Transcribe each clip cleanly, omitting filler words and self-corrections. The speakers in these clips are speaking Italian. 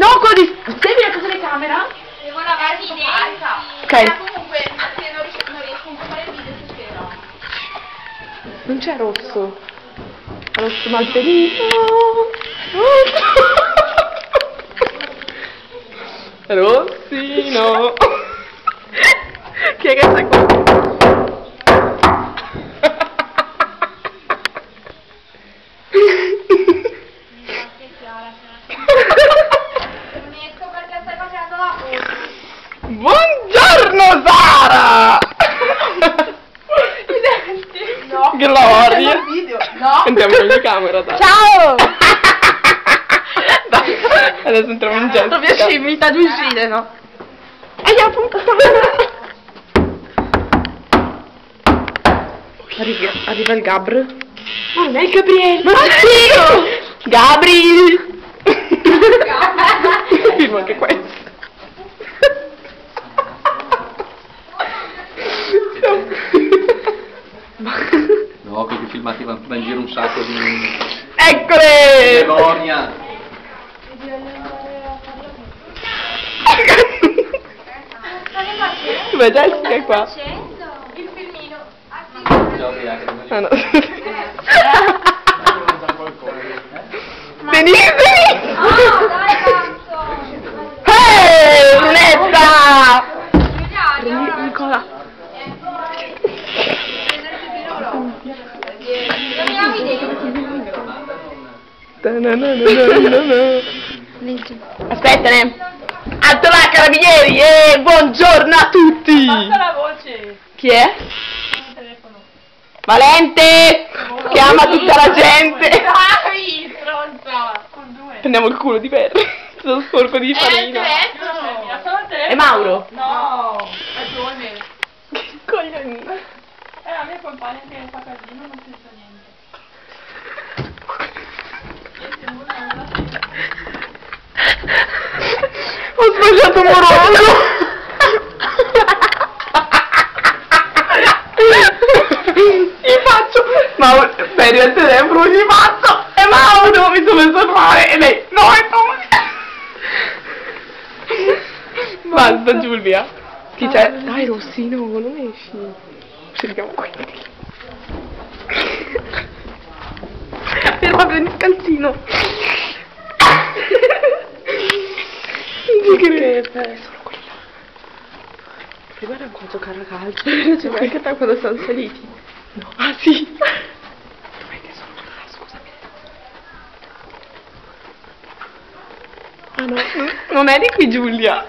No, quello di... Segui la telecamera? Devo lavarmi i denti. Ok. Comunque, se non riesco a fare il video stasera. Non c'è rosso. Rosso malpelito. Rossino. Chi è che sta qua? Non esco perché stai facendo la foto. Buongiorno Sara! I denti. No. Gloria! No. Entriamo in camera, dai. Ciao! Dai, adesso entriamo in gente. Proprio scimita ad uscire, no? Arriva il Gabr. Ma non è il Gabriele! Ma sì! Gabri! Firma anche questo. No, perché i filmati vanno in giro un sacco di... Eccole! Memoria! Dove Jessica è qua? Il filmino. Ah no. Denise! No, dai, cazzo. Ehi, lunetta! Nicola. Aspettane! Alto là, carabinieri! Buongiorno a tutti! Basta la voce! Chi è? Il telefono. Valente! Chiama tutta la gente! Dai, stronza! Con due. Prendiamo il culo di Perry, sono sporco di farina. È Mauro? No! Ragione. Che coglioni! La mia compagna che fa casino non pensa niente. Ho sbagliato moroso! Gli faccio! Mauro, Perry al telefono, gli faccio! È Mauro! Mi sono messo a fare! E lei, no, è tu! Basta, Giulia! Chi c'è? Dai, Rossino, non esci! Cerchiamo qui. Ferma, prendi il calzino! Non ci credo! Sono quelli là! Prima era ancora giocare a calcio! Cioè, anche te quando siamo saliti? No! Ah sì! Dov'è che sono là? Scusami! Ah no, non è di qui Giulia!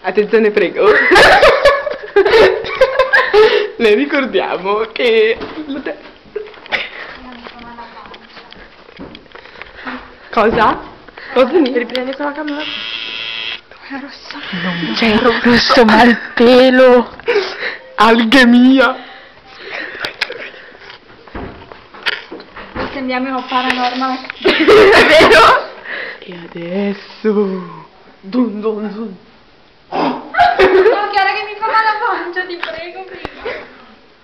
Attenzione, prego. Le ricordiamo che cosa? Cosa mi riprendi con la camera? Dov'è rossa? Non c'è rosso malpelo. Alghe mia. Sembriamo paranormal. È vero? E adesso dun dun dun. No, Chiara che mi fa male la pancia, ti prego, prima.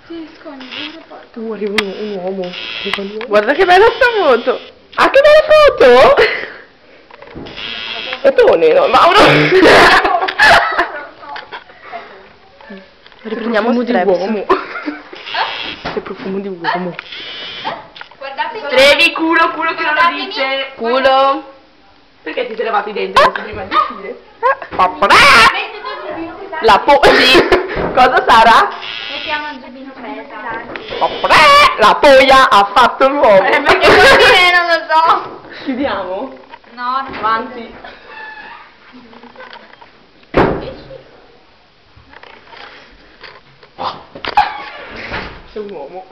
Ti nascondi, porca. Arriva un uomo. Guarda che bella sta foto. Ah, che bella foto! Fotone, no? Mauro! Riprendiamo di uomo. Che profumo di uomo. Guardate Trevi, culo, culo che non lo Guardatemi. dice. Culo. Perché ti sei levati i denti prima di uscire? La sì. Cosa Sara? mettiamo il giubbino presa. La poia ha fatto l'uomo. Perché vuol dire, non lo so. Chiudiamo? No, non Avanti. C'è un uomo.